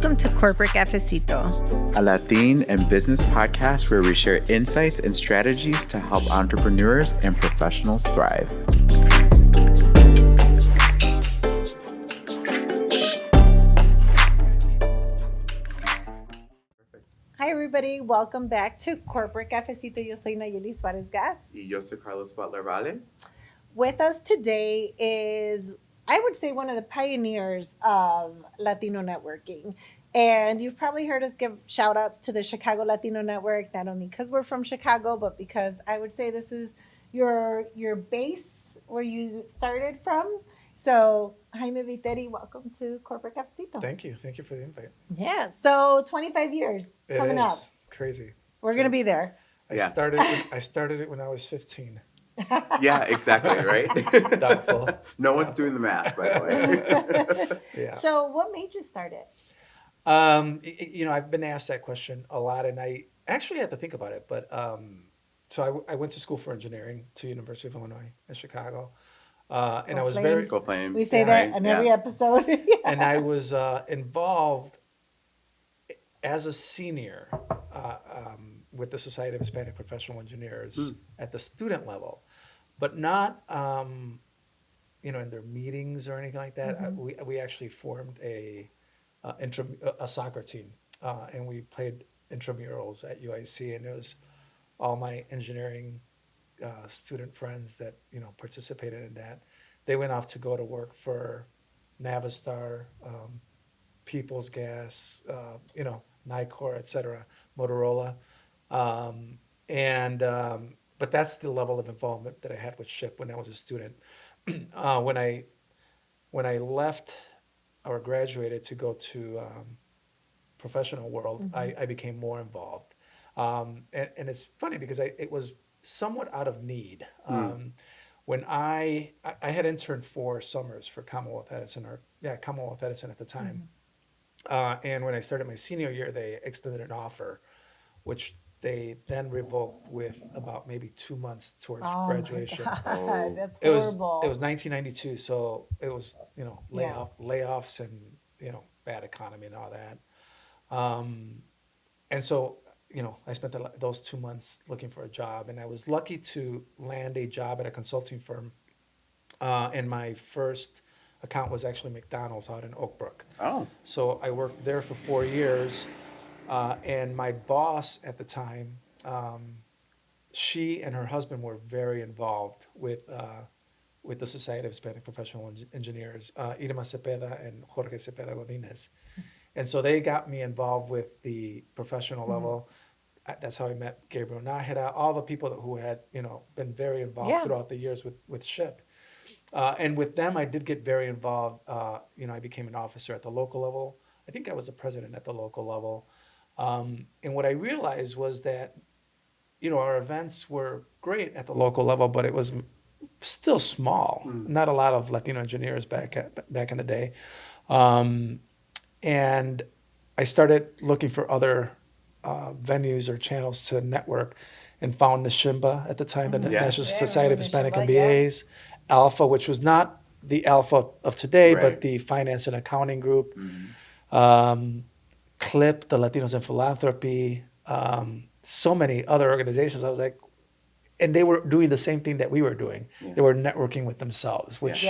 Welcome to Corporate Cafecito, a Latine and business podcast where we share insights and strategies to help entrepreneurs and professionals thrive. Hi, everybody. Welcome back to Corporate Cafecito. Yo soy Nayeli Suarez Gas. Y yo soy Carlos Butler Vale. With us today is, I would say, one of the pioneers of Latino networking. And you've probably heard us give shout outs to the Chicago Latino Network, not only because we're from Chicago, but because I would say this is your base where you started from. So, Jaime Viteri, welcome to Corporate Cafecito. Thank you. Thank you for the invite. Yeah. So 25 years coming up. It's crazy. We're going to be there. I started it when I was 15. Yeah, exactly, right? Doubtful. No one's doing the math, by the way. Yeah. So what made you start it? I've been asked that question a lot, and I actually had to think about it. But so I went to school for engineering to University of Illinois in Chicago. And I was Flames. Go Flames. We say that in every episode. And I was involved as a senior with the Society of Hispanic Professional Engineers at the student level, but not in their meetings or anything like that. Mm-hmm. We actually formed a soccer team, and we played intramurals at UIC, and it was all my engineering student friends that participated in that. They went off to go to work for Navistar, People's Gas, Nicor, etc., Motorola, but that's the level of involvement that I had with SHIP when I was a student. When I left or graduated to go to professional world, I became more involved, and it's funny because it was somewhat out of need. When I had interned 4 summers for Commonwealth Edison at the time. And when I started my senior year, they extended an offer, which they then revoked with about maybe 2 months towards graduation. Oh, that's horrible. It was 1992, so it was layoffs and bad economy and all that. And so I spent those 2 months looking for a job, and I was lucky to land a job at a consulting firm. And my first account was actually McDonald's out in Oak Brook. Oh. So I worked there for 4 years, and my boss at the time, she and her husband were very involved with the Society of Hispanic Professional Engineers, Irma Cepeda and Jorge Cepeda Godinez. And so they got me involved with the professional level. That's how I met Gabriel Nájera, all the people who had, been very involved throughout the years with SHIP. And with them, I did get very involved. I became an officer at the local level. I think I was the president at the local level. And what I realized was that, our events were great at the local level, but it was still small. Not a lot of Latino engineers back in the day. And I started looking for other venues or channels to network, and found Nishimba at the time, the National Society of Hispanic MBAs, Alpha, which was not the Alpha of today, but the finance and accounting group, CLIP, the Latinos in Philanthropy, so many other organizations. I was like, and they were doing the same thing that we were doing. Yeah. They were networking with themselves, which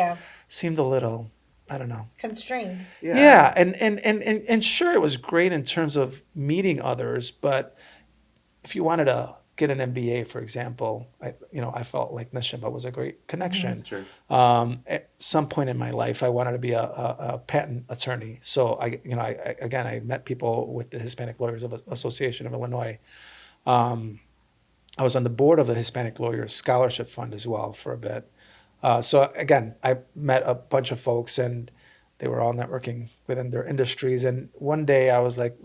seemed a little, I don't know, constrained. Yeah. And sure, it was great in terms of meeting others, but if you wanted to get an MBA, for example, I felt like Nishimba was a great connection. Sure. At some point in my life, I wanted to be a patent attorney. So I met people with the Hispanic Lawyers Association of Illinois. I was on the board of the Hispanic Lawyers Scholarship Fund as well for a bit. So again, I met a bunch of folks, and they were all networking within their industries. And one day I was like,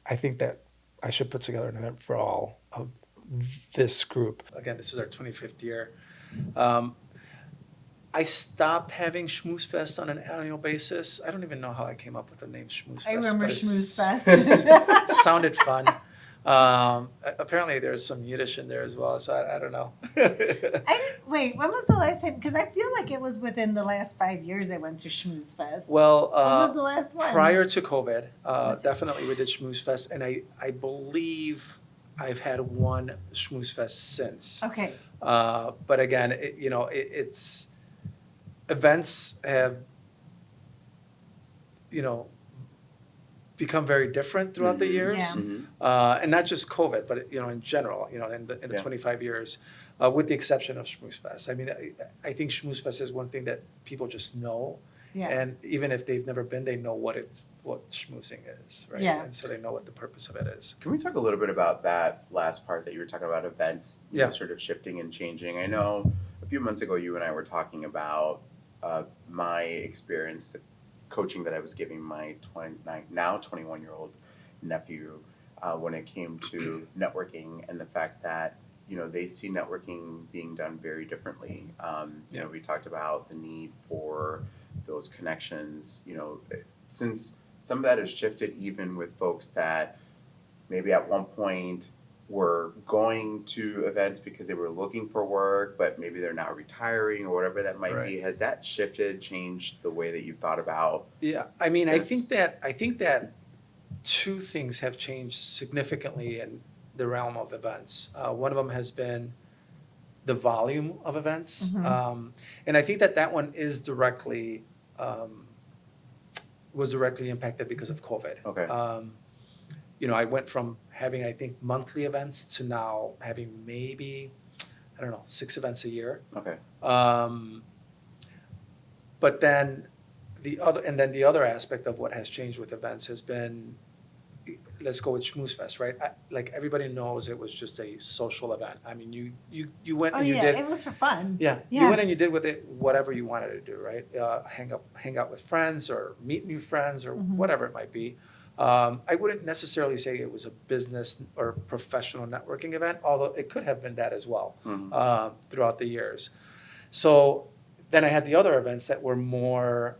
I think that I should put together an event for all of this group. Again, this is our 25th year. I stopped having Schmooze Fest on an annual basis. I don't even know how I came up with the name Schmooze Fest. I remember Schmooze Fest. Sounded fun. Apparently, there's some Yiddish in there as well, so I don't know. Wait, when was the last time? Because I feel like it was within the last 5 years I went to Schmooze Fest. Well, when was the last one? prior to COVID, Was it? definitely we did Schmooze Fest, and I believe I've had one Schmooze Fest since. Okay. But again, it's events have, become very different throughout the years. Yeah. And not just COVID, but in general, in the Yeah. 25 years, with the exception of Schmooze Fest. I mean, I think Schmooze Fest is one thing that people just know, Yeah. and even if they've never been, they know what schmoozing is, right? Yeah. And so they know what the purpose of it is. Can we talk a little bit about that last part that you were talking about events, Yeah. sort of shifting and changing? I know a few months ago you and I were talking about my experience, the coaching that I was giving my 21-year-old nephew when it came to networking, and the fact that they see networking being done very differently. We talked about the need for those connections. Since some of that has shifted, even with folks that maybe at one point were going to events because they were looking for work, but maybe they're now retiring or whatever that might be. Has that shifted, changed the way that you've thought about? Yeah, I mean, Yes. I think that two things have changed significantly in the realm of events. One of them has been the volume of events, and I think that one is was directly impacted because of COVID. Okay. I went from having, I think, monthly events to now having maybe, 6 events a year. Okay. But then the other aspect of what has changed with events has been, let's go with Schmooze Fest, right? Like everybody knows it was just a social event. I mean, you went and you did. It was for fun. Yeah, you went and you did with it whatever you wanted to do, right? Hang out with friends or meet new friends or whatever it might be. I wouldn't necessarily say it was a business or professional networking event, although it could have been that as well throughout the years. So then I had the other events that were more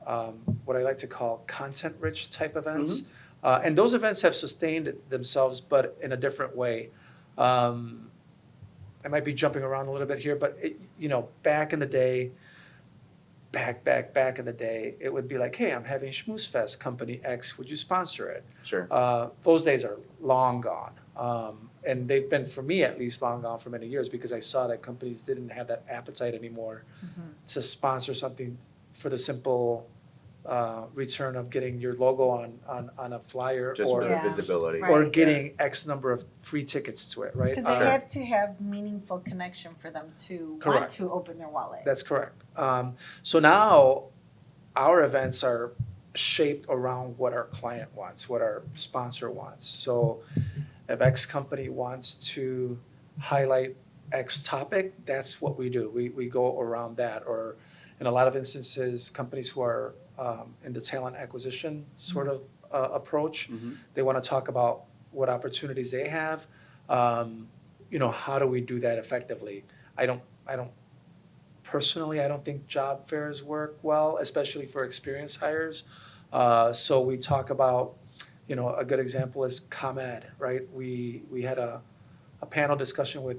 what I like to call content-rich type events. And those events have sustained themselves, but in a different way. I might be jumping around a little bit here, but back in the day, back in the day, it would be like, hey, I'm having Schmooze Fest, company X, would you sponsor it? Sure. Those days are long gone. And they've been, for me at least, long gone for many years, because I saw that companies didn't have that appetite anymore to sponsor something for the simple return of getting your logo on a flyer, Just or for the visibility. Right. or getting X number of free tickets to it, right? Because they had to have meaningful connection for them to want Correct. to open their wallet. That's correct. So now our events are shaped around what our client wants, what our sponsor wants. So if X company wants to highlight X topic, that's what we do. We go around that. Or in a lot of instances, companies who are in the talent acquisition sort of approach, they want to talk about what opportunities they have. How do we do that effectively? I don't personally, I don't think job fairs work well, especially for experienced hires. So we talk about, a good example is ComEd, right? We had a panel discussion with,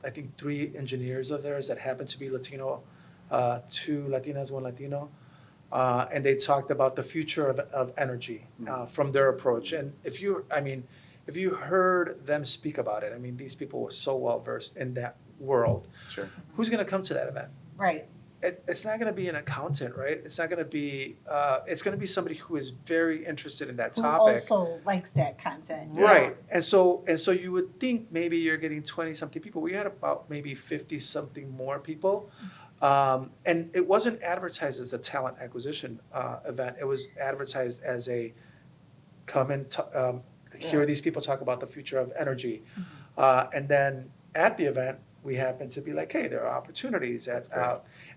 I think, 3 engineers of theirs that happen to be Latino, 2 Latinas, 1 Latino. And they talked about the future of energy from their approach. And if you heard them speak about it, I mean, these people were so well versed in that world. Sure. Who's going to come to that event? Right. It's not going to be an accountant, right? It's not going to be. It's going to be somebody who is very interested in that Who topic. also likes that content. Right. And so you would think maybe you're getting 20-something people. We had about maybe 50-something more people. And it wasn't advertised as a talent acquisition event. It was advertised as a come and hear these people talk about the future of energy. And then at the event, we happened to be like, hey, there are opportunities.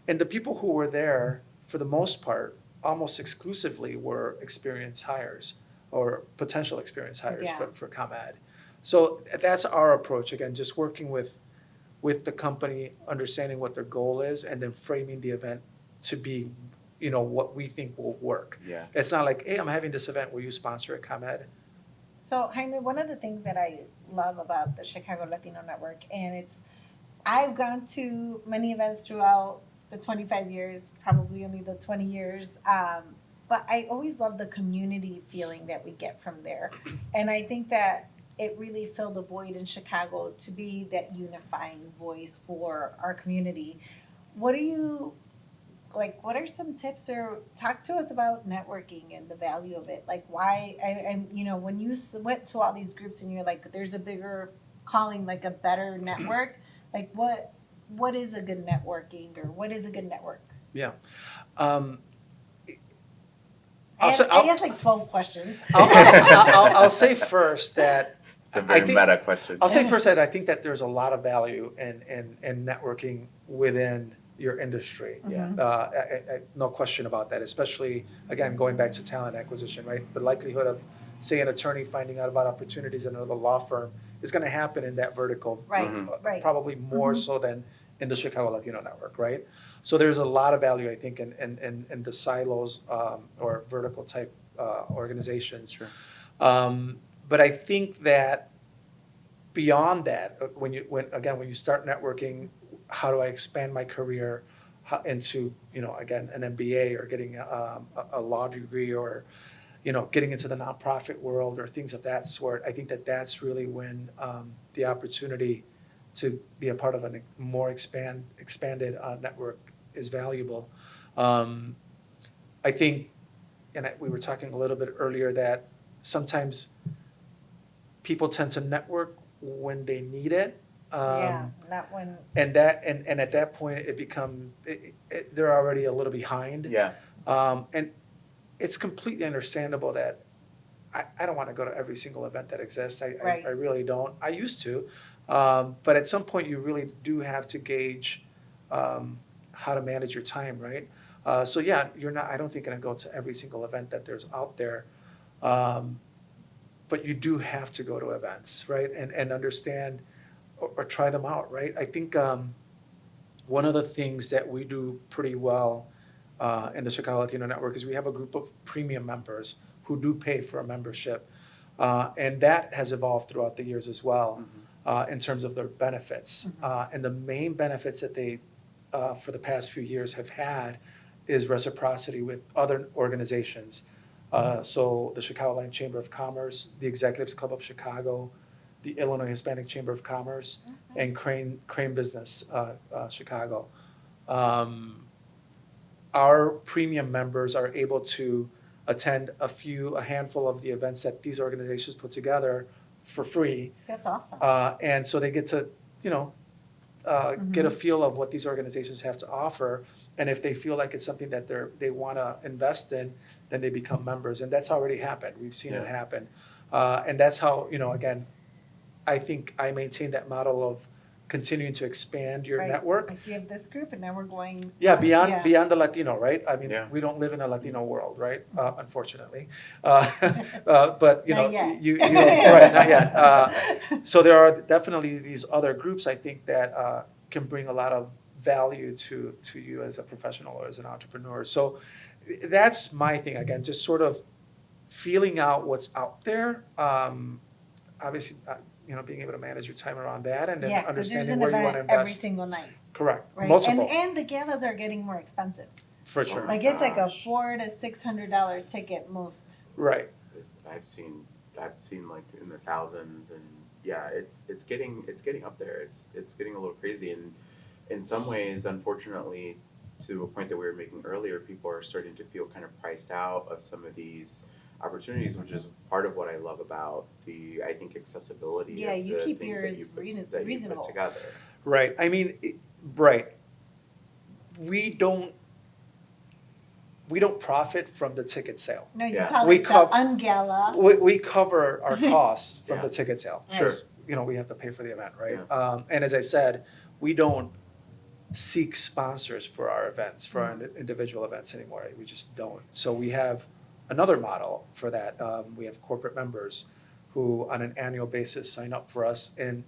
And the people who were there, for the most part, almost exclusively were experienced hires or potential experienced hires for ComEd. So that's our approach. Again, just working with the company, understanding what their goal is, and then framing the event to be, what we think will work. Yeah. It's not like, hey, I'm having this event, will you sponsor it, ComEd? So, Jaime, one of the things that I love about the Chicago Latino Network, and I've gone to many events throughout the 25 years, probably only the 20 years, but I always love the community feeling that we get from there. And I think that it really filled a void in Chicago to be that unifying voice for our community. What do you like, what are some tips, or talk to us about networking and the value of it? Like, why I'm when you went to all these groups and you're like, there's a bigger calling, like a better network, like what is a good networking, or what is a good network? Yeah. Um, I I'll say, asked, I asked like 12 questions. I'll say first that It's a very I think, meta question. I'll say first that I think that there's a lot of value in networking within your industry. Yeah. Mhm. No question about that, especially, again, going back to talent acquisition, right? The likelihood of, say, an attorney finding out about opportunities in another law firm is going to happen in that vertical, Right, Mhm. right. probably more Mhm. so than in the Chicago Latino Network, right? So there's a lot of value, I think, in the silos or vertical type organizations. Sure. But I think that beyond that, when you start networking, how do I expand my career into, again, an MBA, or getting a law degree, or getting into the nonprofit world, or things of that sort. I think that that's really when the opportunity to be a part of a more expanded network is valuable. Um, I think, and we were talking a little bit earlier, that sometimes people tend to network when they need it. Yeah, not when. And at that point they're already a little behind. Yeah. And it's completely understandable that I don't want to go to every single event that exists. Right. I really don't. I used to. But at some point you really do have to gauge how to manage your time, right? So yeah, I don't think, going to go to every single event that there's out there. But you do have to go to events, right? And understand, or try them out, right? I think one of the things that we do pretty well in the Chicago Latino Network is we have a group of premium members who do pay for a membership. And that has evolved throughout the years as well, in terms of their benefits. And the main benefits that they, for the past few years, have had is reciprocity with other organizations. So the Chicago Line Chamber of Commerce, the Executives Club of Chicago, the Illinois Hispanic Chamber of Commerce, and Crane Business Chicago. Our premium members are able to attend a handful of the events that these organizations put together for free. That's awesome. And so they get to, get a feel of what these organizations have to offer. And if they feel like it's something that they want to invest in, then they become members. And that's already happened. We've seen it happen. And that's how, again, I think I maintain that model of continuing to expand your Right. network. Like, you have this group, and now we're going. Yeah, beyond the Latino, right? I mean, Yeah. we don't live in a Latino world, right? Unfortunately, but Not yet. you right, not yet. So there are definitely these other groups, I think, that can bring a lot of value to you as a professional or as an entrepreneur. So that's my thing. Again, just sort of feeling out what's out there. Obviously, being able to manage your time around that, and then Yeah, 'cause there's understanding an where you want to event every invest. single night, Correct. right? Multiple. And the galas are getting more expensive. For sure. Like, it's like a Gosh. $400 to $600 ticket most. Right. I've seen like in the thousands, and yeah, it's getting up there. It's getting a little crazy, and in some ways, unfortunately, to a point that we were making earlier, people are starting to feel kind of priced out of some of these opportunities, which is part of what I love about I think accessibility. Yeah, of you the keep things yours that you reasonable. put together. Right. I mean, right. We don't profit from the ticket sale. No, you Yeah. call We it the cov- ungala. We cover our costs from Yeah. the ticket sale. Sure. We have to pay for the event, right? Yeah. And as I said, we don't seek sponsors for our events, for our individual events anymore. We just don't. So we have another model for that. We have corporate members who, on an annual basis, sign up for us, and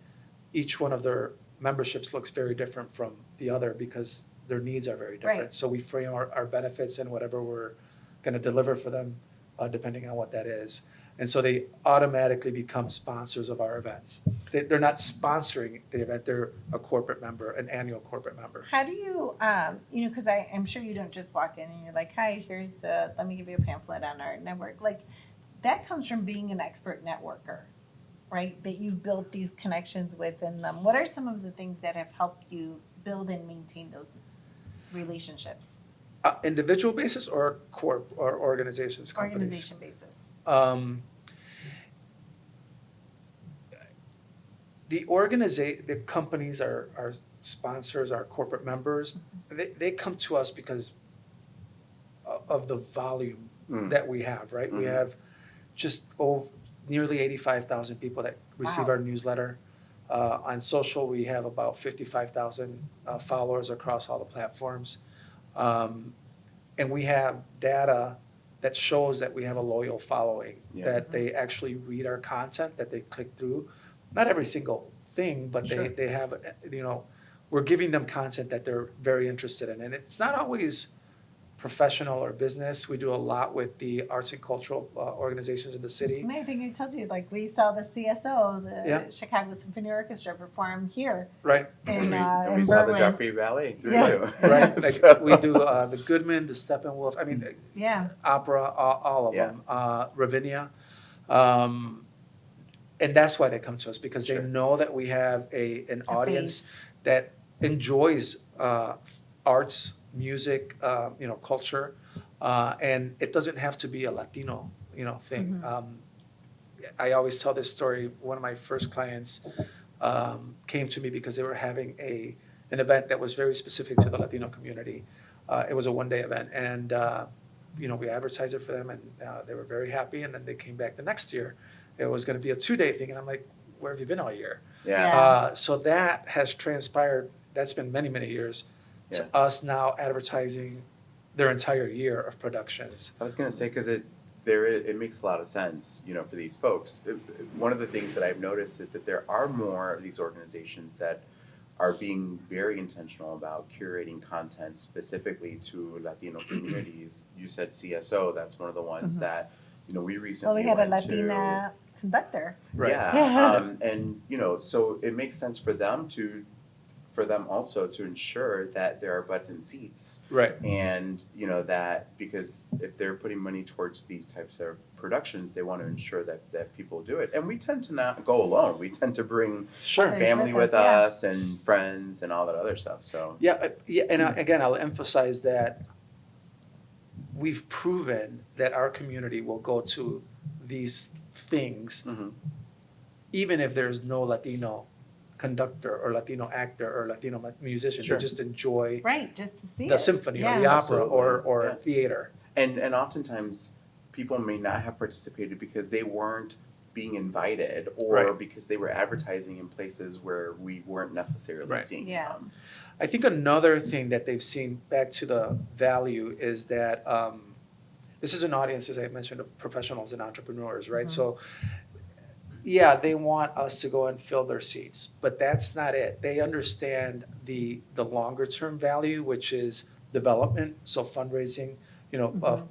each one of their memberships looks very different from the other because their needs are very different. Right. So we frame our benefits and whatever we're going to deliver for them, depending on what that is. And so they automatically become sponsors of our events. They're not sponsoring the event, they're a corporate member, an annual corporate member. How do you, because I'm sure you don't just walk in and you're like, hi, let me give you a pamphlet on our network. Like, that comes from being an expert networker, right? That you've built these connections within them. What are some of the things that have helped you build and maintain those relationships? Individual basis or corp or organizations, companies? Organization basis. The companies are sponsors, our corporate members. They come to us because of the volume that we have, right? We have just nearly 85,000 people that receive our newsletter. On social, we have about 55,000 followers across all the platforms. And we have data that shows that we have a loyal following, that they actually read our content, that they click through. Not every single thing, but they have, we're giving them content that they're very interested in. And it's not always professional or business. We do a lot with the arts and cultural organizations in the city. I think I told you, like, we saw the CSO, the Chicago Symphony Orchestra, perform here. Right. And we saw the Joffrey Ballet through you. Right. Like, So. We do the Goodman, the Steppenwolf, I mean, opera, all of them, Ravinia. And that's why they come to us, because they know that we have an audience that enjoys arts, music, culture, and it doesn't have to be a Latino, thing. I always tell this story. One of my first clients came to me because they were having an event that was very specific to the Latino community. It was a one-day event, and we advertised it for them, and they were very happy. And then they came back the next year. It was going to be a 2-day thing, and I'm like, "Where have you been all year?" So that has transpired. That's been many, many years. To us now advertising their entire year of productions. I was going to say, because it makes a lot of sense, for these folks. One of the things that I've noticed is that there are more of these organizations that are being very intentional about curating content specifically to Latino communities. You said CSO, that's one of the ones that, we recently we had a went Latina conductor. Right. And, so it makes sense for them also to ensure that there are butts in seats. Right. And, that because if they're putting money towards these types of productions, they want to ensure that people do it. And we tend to not go alone. We tend to bring family with us and friends and all that other stuff. So and again, I'll emphasize that we've proven that our community will go to these things even if there's no Latino conductor or Latino actor or Latino musician. They just enjoy just to see the symphony or the opera or theater. And oftentimes people may not have participated because they weren't being invited or because they were advertising in places where we weren't necessarily seeing them. I think another thing that they've seen, back to the value, is that this is an audience, as I mentioned, of professionals and entrepreneurs, right? So they want us to go and fill their seats, but that's not it. They understand the longer term value, which is development, so fundraising,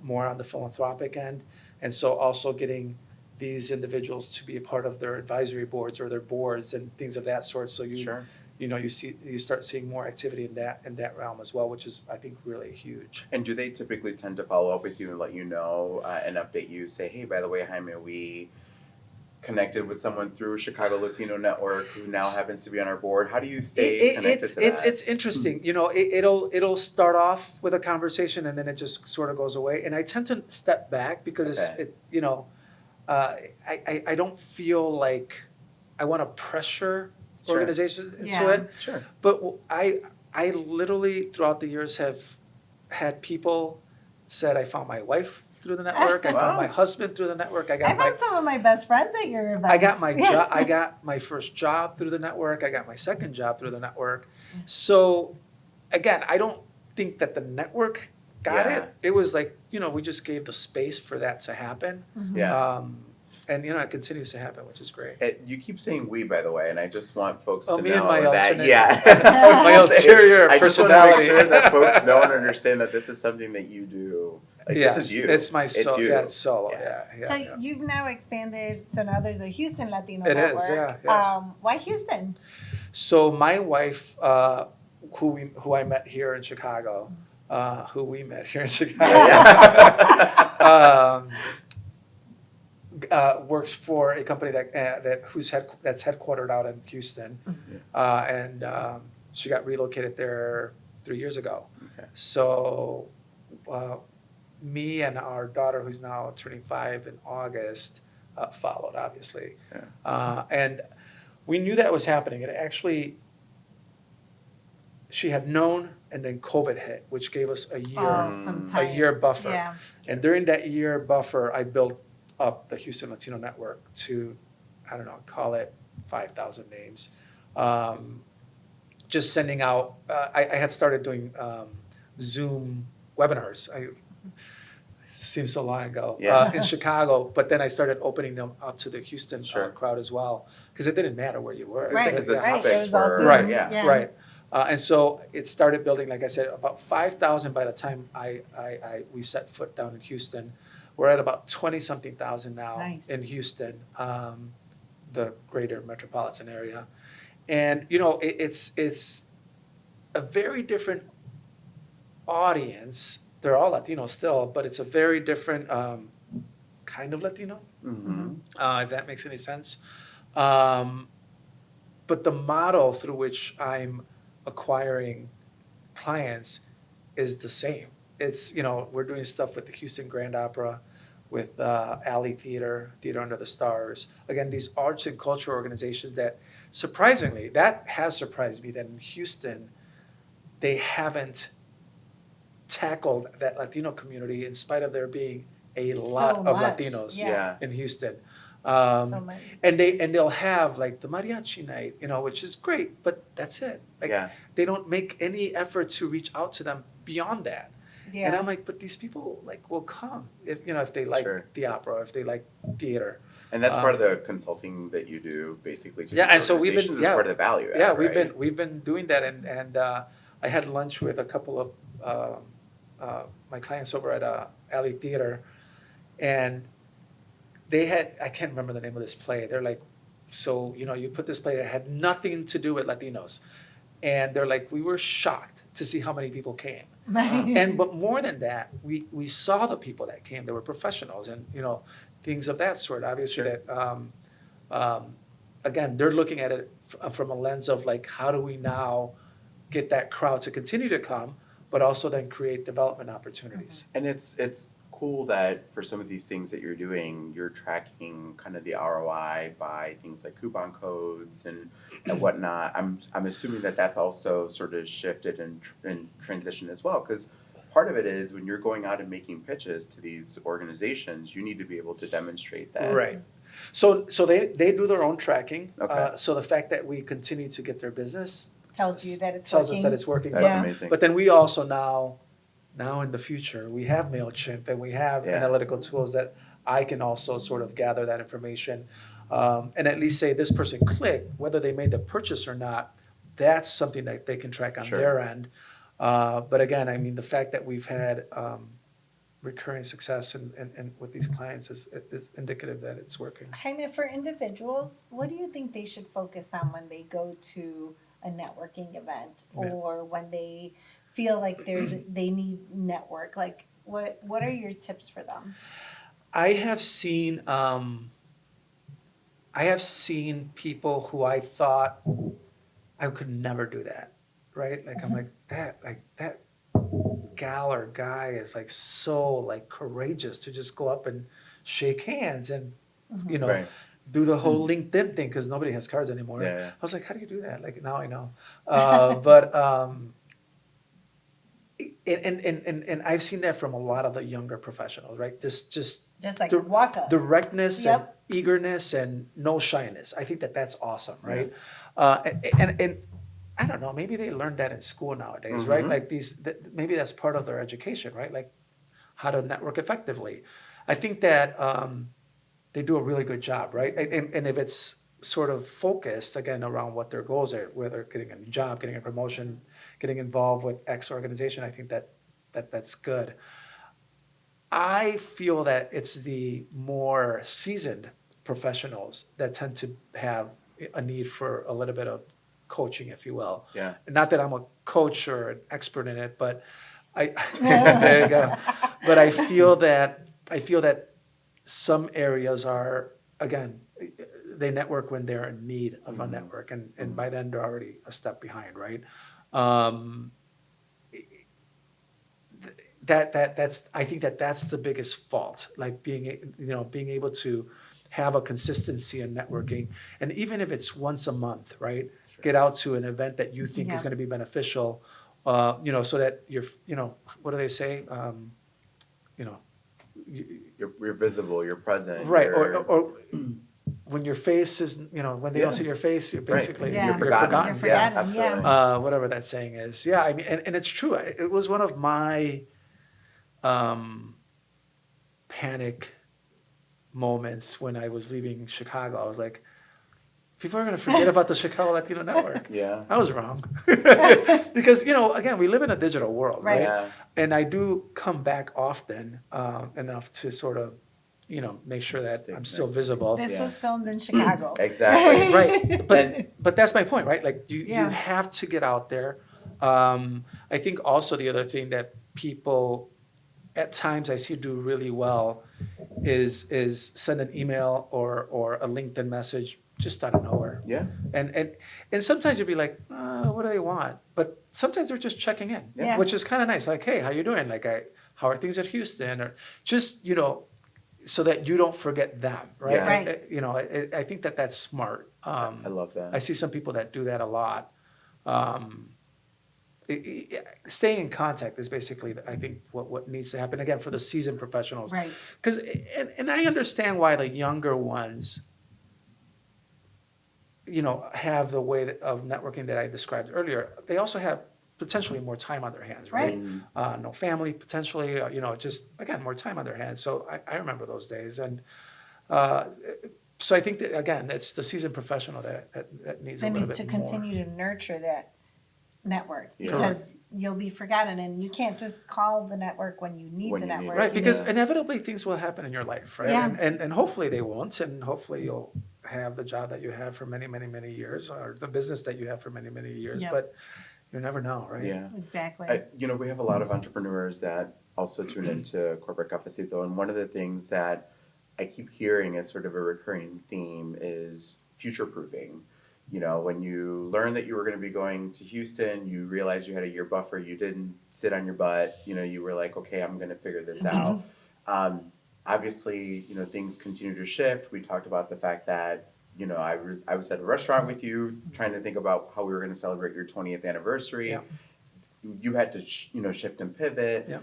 more on the philanthropic end, and so also getting these individuals to be a part of their advisory boards or their boards and things of that sort. So you start seeing more activity in that realm as well, which is, I think, really huge. And do they typically tend to follow up with you and let you know and update you, say, hey, by the way, Jaime, we connected with someone through Chicago Latino Network who now happens to be on our board? How do you stay connected to that? It's interesting. It'll start off with a conversation and then it just sort of goes away. And I tend to step back because I don't feel like I want to pressure organizations into it. Sure. But I literally throughout the years have had people said, I found my wife through the network. I found my husband through the network. I found some of my best friends at your events. I got my job. I got my first job through the network. I got my second job through the network. So again, I don't think that the network got it. It was like, we just gave the space for that to happen. And it continues to happen, which is great. You keep saying we, by the way, and I just want folks to me know and my that, alternate- yeah. My ulterior I just want to make personality. sure that folks know and understand that this is something that you do. Like, Yes, this is you. it's my solo. you. Yeah, it's solo. Yeah. Yeah. So yeah. you've now expanded. So now there's a Houston Latino It is, Network. yeah, yes. Why Houston? So my wife, who I met here in Chicago, who we met here in Chicago, works for a company that's headquartered out in Houston, and she got relocated there 3 years ago. Okay. So, me and our daughter, who's now turning 5 in August, followed, obviously, and we knew that was happening. And actually, she had known, and then COVID hit, which gave us a year buffer. Yeah. And during that year buffer, I built up the Houston Latino Network to, I don't know, call it 5,000 names. Just sending out, I had started doing Zoom webinars. It seems so long ago in Chicago, but then I started opening them up to the Houston crowd as well, because it didn't matter where you were. Right, Because the right. topics It was all were, Zoom. Right, Yeah. right. And so it started building, like I said, about 5,000 by the time we set foot down in Houston. We're at about 20-something thousand now in Houston, the greater metropolitan area. And, it's a very different audience. They're all Latino still, but it's a very different kind of Latino, if that makes any sense. But the model through which I'm acquiring clients is the same. It's, we're doing stuff with the Houston Grand Opera, with Alley Theater Under the Stars. Again, these arts and culture organizations that, surprisingly, that has surprised me that in Houston, they haven't tackled that Latino community in spite of there being a lot of Latinos in Houston. And they'll have like the mariachi night, which is great, but that's it. They don't make any effort to reach out to them beyond that. Yeah. And I'm like, but these people will come if they like the opera, if they like theater. And that's part of the consulting that you do, basically. To and so we've been part of the value. We've been doing that, and I had lunch with a couple of my clients over at Alley Theater, and they had, I can't remember the name of this play. They're like, so, you put this play that had nothing to do with Latinos. And they're like, we were shocked to see how many people came. But more than that, we saw the people that came. They were professionals and, things of that sort. Obviously that, again, they're looking at it from a lens of like, how do we now get that crowd to continue to come, but also then create development opportunities. And it's cool that for some of these things that you're doing, you're tracking kind of the ROI by things like coupon codes and whatnot. I'm assuming that that's also sort of shifted and transitioned as well, because part of it is when you're going out and making pitches to these organizations, you need to be able to demonstrate that. Right. So they do their own tracking. Okay. So the fact that we continue to get their business tells you that it's tells working. us that it's working. That's amazing. But then we also now in the future, we have MailChimp and we have analytical tools that I can also sort of gather that information and at least say this person clicked, whether they made the purchase or not. That's something that they can track on their end. But again, I mean, the fact that we've had recurring success and with these clients is indicative that it's working. Jaime, for individuals, what do you think they should focus on when they go to a networking event or when they feel like they need network? Like what are your tips for them? I have seen people who I thought I could never do that, right? Like I'm like that gal or guy is like so like courageous to just go up and shake hands and do the whole LinkedIn thing because nobody has cards anymore. I was like, how do you do that? Like now I know, but and I've seen that from a lot of the younger professionals, right? Just like walk up, directness and eagerness and no shyness. I think that's awesome, right? And I don't know, maybe they learned that in school nowadays, right? Like maybe that's part of their education, right? Like how to network effectively. I think that they do a really good job, right? And if it's sort of focused again around what their goals are, whether getting a new job, getting a promotion, getting involved with X organization, I think that's good. I feel that it's the more seasoned professionals that tend to have a need for a little bit of coaching, if you will. Yeah. Not that I'm a coach or an expert in it, but I there you go. But I feel that some areas are, again, they network when they're in need of a network, and by then they're already a step behind, right? Um, that's I think that's the biggest fault, like being able to have a consistency in networking, and even if it's once a month, right? Sure. Get out to an event that you think Yeah. is going to be beneficial, so that what do they say? You know, You're visible, you're present. right, You're, or when your face is, when they don't see your face, you're right. basically Yeah. You're forgotten. You're Yeah, forgotten, absolutely. whatever that saying is. Yeah, I mean, and it's true. It was one of my panic moments when I was leaving Chicago. I was like, people are going to forget about the Chicago Latino Network. Yeah. I was wrong. Because, again, we live in a digital world, Right. right? Yeah. And I do come back often, enough to sort of, make sure that Stay I'm still connected. visible. This Yeah. was filmed in Chicago. Exactly. Right. And- But that's my point, right? Like you Yeah. have to get out there. I think also the other thing that people at times I see do really well is send an email or a LinkedIn message just out of nowhere. Yeah. And sometimes you'll be like, what do they want? But sometimes they're just checking in, Yeah. which is kind of nice. Like, hey, how you doing? Like, how are things at Houston? Or just, so that you don't forget them, right? Yeah. Right. I think that's smart. I love that. I see some people that do that a lot. Staying in contact is basically, I think, what needs to happen, again, for the seasoned professionals. Right. Because, and I understand why the younger ones, have the way of networking that I described earlier. They also have potentially more time on their hands, right? Right. No family, potentially, just, again, more time on their hands. So I remember those days. And so I think that, again, it's the seasoned professional that needs a That little needs bit to more. continue to nurture that network, Yeah. because you'll be forgotten, and you can't just call the network when you need When the you need network. it. Right, You because need- inevitably things will happen in your life, right? Yeah. And hopefully they won't, and hopefully you'll have the job that you have for many, many, many years, or the business that you have for many, many years, Yep. but you never know, right? Yeah. Exactly. We have a lot of entrepreneurs that also tune into Corporate Cafecito, and one of the things that I keep hearing as sort of a recurring theme is future proofing. When you learned that you were going to be going to Houston, you realized you had a year buffer, you didn't sit on your butt, you were like, okay, I'm going to figure this out. Obviously, things continue to shift. We talked about the fact that, I was at a restaurant with you trying to think about how we were going to celebrate your 20th anniversary. Yeah. You had to, shift and pivot. Yeah.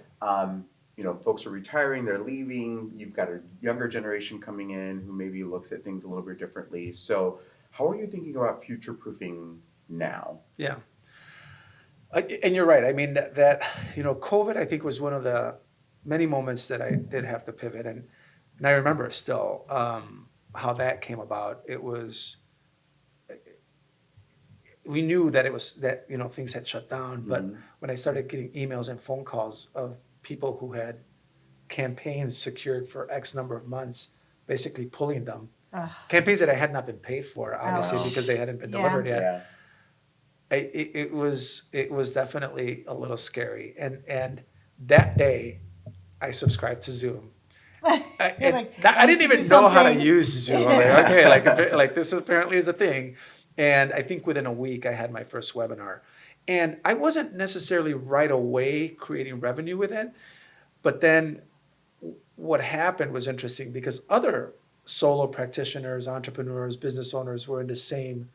Folks are retiring, they're leaving. You've got a younger generation coming in who maybe looks at things a little bit differently. So how are you thinking about future-proofing now? Yeah. And you're right. I mean, that COVID, I think, was one of the many moments that I did have to pivot. And I remember still how that came about. It was, we knew that things had shut down. But when I started getting emails and phone calls of people who had campaigns secured for X number of months, basically pulling them, campaigns that I had not been paid for, obviously, Ouch. because they hadn't been Yeah. delivered yet. Yeah. It was definitely a little scary. And that day, I subscribed to Zoom. I didn't even know how to use Zoom. I'm like, okay, like this apparently is a thing. And I think within a week, I had my first webinar. And I wasn't necessarily right away creating revenue with it. But then what happened was interesting, because other solo practitioners, entrepreneurs, business owners were in the same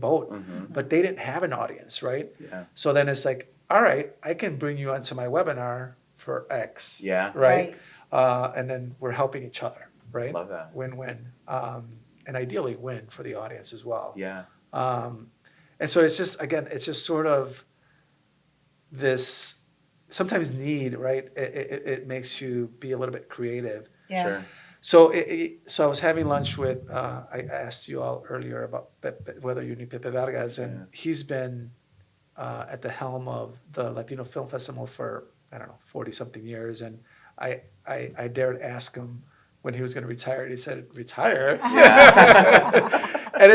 boat, but they didn't have an audience, right? Yeah. So then it's like, all right, I can bring you onto my webinar for X. Yeah. Right. And then we're helping each other, right? Love that. Win-win. And ideally win for the audience as well. Yeah. And so it's just sort of this sometimes need, right? It makes you be a little bit creative. Yeah. Sure. So I was having lunch with. I asked you all earlier about whether you knew Pepe Vargas, and Yeah. he's been at the helm of the Latino Film Festival for, I don't know, 40 something years. And I dared ask him when he was going to retire. And he said, retire? Yeah. And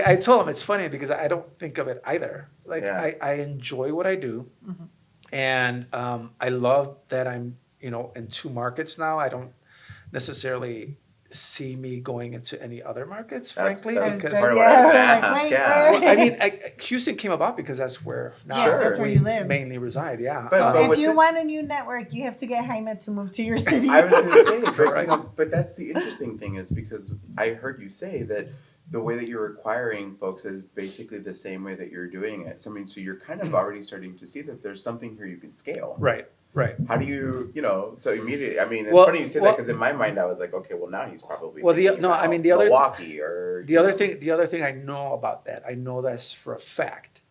I told him it's funny because I don't think of it either. Like, Yeah. I enjoy what I do. And I love that I'm, in two markets now. I don't necessarily see me going into any other markets, frankly, That was because part of what I was gonna like, ask. wait, Yeah. where? well, I mean, Houston came about because that's where now Sure. that's where we you live. mainly reside. Yeah. But If what's you it- want a new network, you have to get Jaime to move to your city. I was going to say, but, Right. but that's the interesting thing is because I heard you say that the way that you're acquiring folks is basically the same way that you're doing it. So, I mean, so you're kind of already starting to see that there's something here you can scale. Right. How do you, so immediately, I mean, it's Well- funny you say that because in my mind I was like, okay, well now he's probably Well, thinking about the other Milwaukee or the other thing I know about that, I know that's for a fact,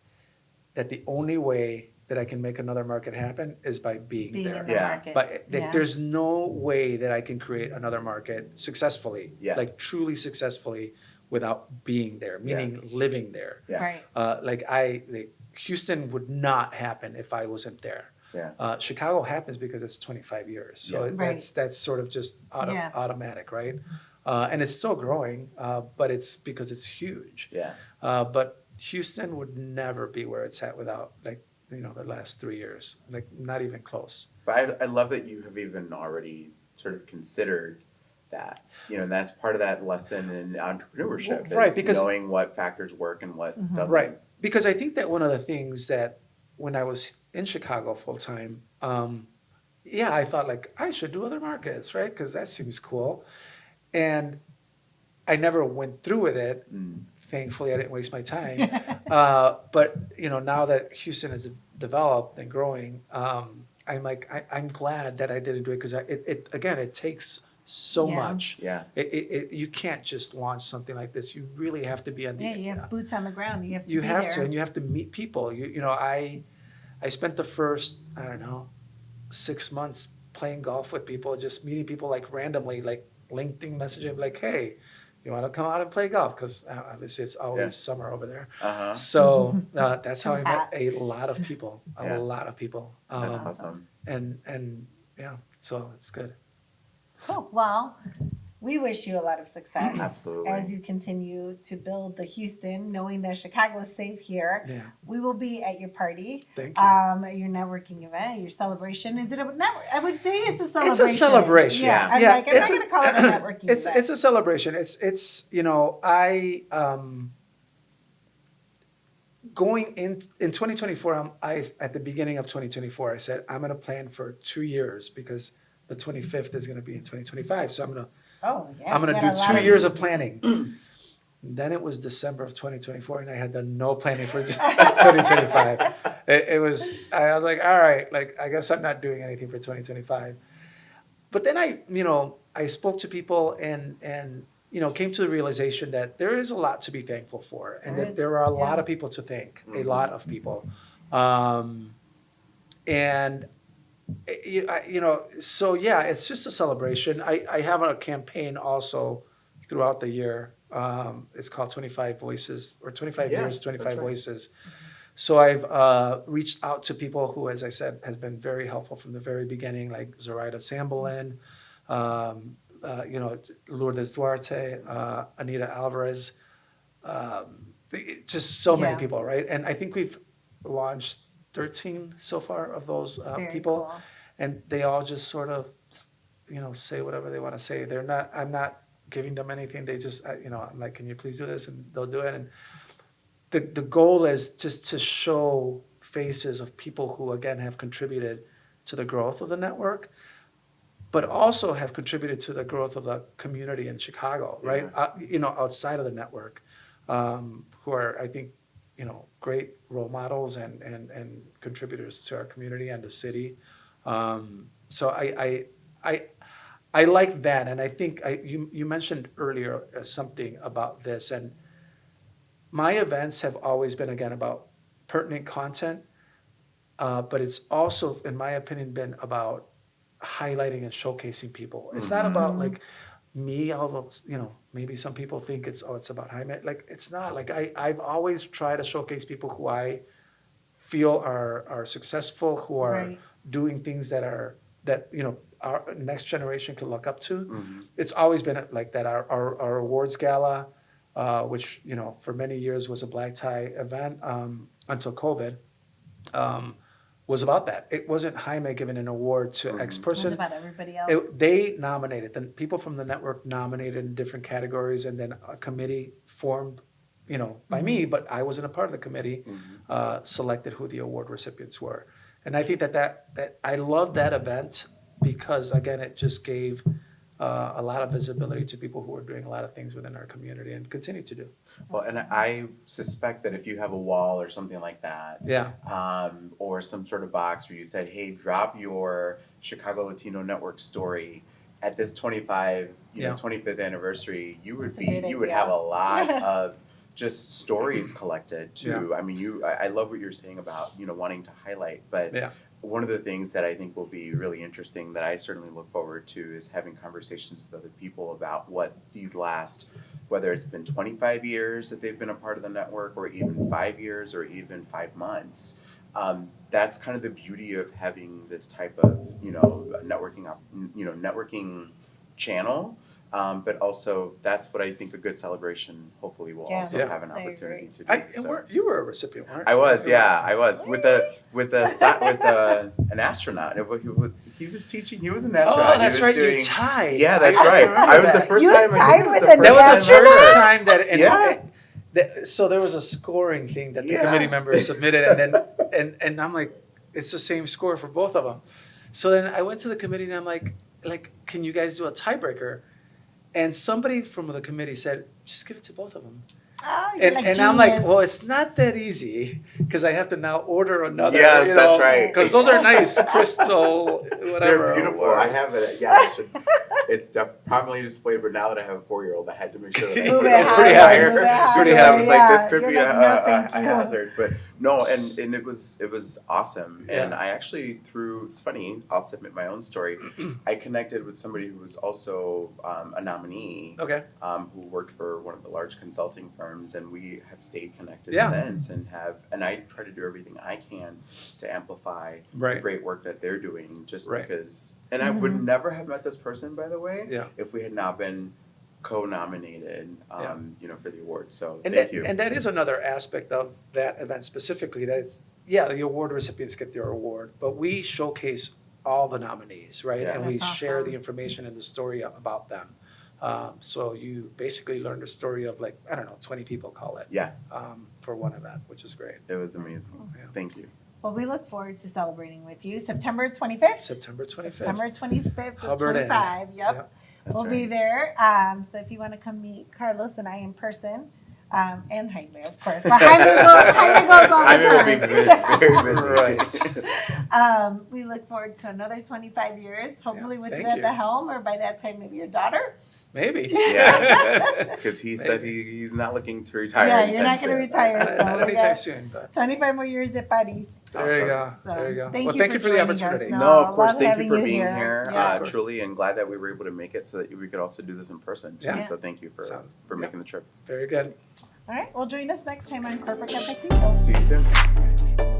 that the only way that I can make another market happen is by being Being there. in the Yeah. market. But Yeah. there's no way that I can create another market successfully, Yeah. like truly successfully, without being there, meaning living there. Yeah. Right. Houston would not happen if I wasn't there. Yeah. Chicago happens because it's 25 years, so Yeah. that's sort of just Yeah. automatic, right? And it's still growing, but it's because it's huge. Yeah. But Houston would never be where it's at without the last 3 years, like not even close. But I love that you have even already sort of considered that, and that's part of that lesson in entrepreneurship, Right, is because- knowing what factors work and what doesn't. Right. Because I think that one of the things that when I was in Chicago full time, I thought like I should do other markets, right? Because that seems cool. And I never went through with it. Thankfully, I didn't waste my time. But now that Houston has developed and growing, I'm like I'm glad that I didn't do it because it takes so Yeah. much. Yeah. You can't just launch something like this. You really have to be on the Yeah, you have boots on the ground. You have to you be have there. to, and you have to meet people. I spent the first, I don't know, 6 months playing golf with people, just meeting people like randomly, like LinkedIn messaging, like, hey, you want to come out and play golf? Because obviously it's always summer over there. Uh-huh. So that's how I met Hot. a lot of people, Yeah. a lot of people. That's Awesome. awesome. And yeah, so it's good. Cool. Well, we wish you a lot of success Absolutely. as you continue to build the Houston, knowing that Chicago is safe here. Yeah. We will be at your party, Thank you. at your networking event, your celebration. Is it a network? I would say it's a celebration. It's a celebration. Yeah, I'm Yeah, like, I'm not it's a- going to call it a networking event. It's a celebration. It's I going in 2024. At the beginning of 2024, I said I'm going to plan for 2 years because the 25th is going to be in 2025. So I'm going Oh, to do 2 years of planning. Then it was December of 2024, and I had done no planning for 2025. I was like, all right, like I guess I'm not doing anything for 2025. But then I spoke to people and came to the realization that there is a lot to be thankful for, and There that is, there are a lot yeah. of people to thank, a Mhm. lot of people, and so yeah, it's just a celebration. I have a campaign also throughout the year. It's called 25 Voices, or 25 Yeah, Years, 25 that's right. Voices. So I've reached out to people who, as I said, has been very helpful from the very beginning, like Zoraida Sambolin, Lourdes Duarte, Anita Alvarez, just so many Yeah. people, right? And I think we've launched 13 so far of those Very people, cool. and they all just sort of, say whatever they want to say. I'm not giving them anything. They just, I'm like, can you please do this? And they'll do it. And the goal is just to show faces of people who, again, have contributed to the growth of the network, but also have contributed to the growth of the community in Chicago, right? Outside of the network, who are, I think, great role models and contributors to our community and the city. So I like that, and I think you mentioned earlier something about this, and my events have always been, again, about pertinent content, but it's also, in my opinion, been about highlighting and showcasing people. It's not about like me, although, maybe some people think it's about Jaime. Like, it's not. Like, I've always tried to showcase people who I feel are successful, who are Right. doing things that our next generation can look up to. Mm-hmm. It's always been like that. Our awards gala, which for many years was a black tie event until COVID, was about that. It wasn't Jaime giving an award to X Mhm. It was person. about everybody else. They nominated. The people from the network nominated in different categories, and then a committee formed, by me, but I wasn't a part of the committee. Selected who the award recipients were, and I think that I love that event because, again, it just gave a lot of visibility to people who are doing a lot of things within our community and continue to do. Well, and I suspect that if you have a wall or something like that, Yeah. or some sort of box where you said, "Hey, drop your Chicago Latino Network story at this 25th anniversary," you would That's a great would idea. have a lot of just stories collected too. I mean, I love what you're saying about wanting to highlight, but Yeah. one of the things that I think will be really interesting that I certainly look forward to is having conversations with other people about what these last, whether it's been 25 years that they've been a part of the network, or even 5 years, or even 5 months. That's kind of the beauty of having this type of networking channel. But also, that's what I think a good celebration hopefully will Yeah. also Yeah. have an I opportunity agree. to do. You were a recipient, weren't I you? was, I was with Really? an astronaut. He was teaching. He was an astronaut. Oh, He that's was right. doing- You tied. Yeah, that's I right. remember I was the that. first You time. I tied think it was with the an first That was the time first ever. time that, Yeah. so there was a scoring thing that the Yeah. committee members submitted, and I'm like, it's the same score for both of them. So then I went to the committee and I'm like, can you guys do a tiebreaker? And somebody from the committee said, just give it to both of them. Oh, you're And, like and I'm like, genius. well, it's not that easy because I have to now order another. Yes, that's right. Because those are nice, crystal, whatever. They're beautiful. or- I have it. Yeah, it's probably displayed. But now that I have a 4-year-old, I had to make sure that I Move put it It's pretty high. move it It's pretty because high. I was like, Yeah. this could You're be like, no, a thank you. hazard. But no, and it was awesome. Yeah. And I actually it's funny. I'll submit my own story. I connected with somebody who was also a nominee. Okay. Who worked for one of the large consulting firms, and we have stayed connected Yeah. since, and I try to do everything I can to amplify the Right. great work that they're doing, just Right. because. And I would never have met this person, by the way, Yeah. if we had not been co-nominated, for the award. So And thank that, you. and that is another aspect of that event specifically, that the award recipients get their award, but we showcase all the nominees, right? Yeah. And we That's share awesome. the information and the story about them. So you basically learn the story of 20 people call it. Yeah. For one event, which is great. It was amazing. Yeah. Thank you. Well, we look forward to celebrating with you September 25th. September 25th. September 25th to Hubbard Inn. 25. Yep. Yep. That's We'll be right. there. So if you want to come meet Carlos and I in person, and Jaime, of course. But Jaime goes all I'm the going time. to be very busy. Right. We look forward to another 25 years, hopefully with thank you at you. the helm, or by that time, maybe your daughter. Maybe. Yeah, because he said Maybe. he's not looking to retire. Yeah, you're anytime not going to soon. retire. Not So we anytime got soon, but 25 more years at Paris. there you go. So There you go. thank Well, you thank for you for the joining us. opportunity. No, No, of course. love Thank you having for you being here. here, Yeah. Of course. truly, and glad that we were able to make it so that we could also do this in person too. Yeah. So thank you for Sounds- making the trip. Very good. All right, well, join us next time on Corporate Cafecito. See you soon.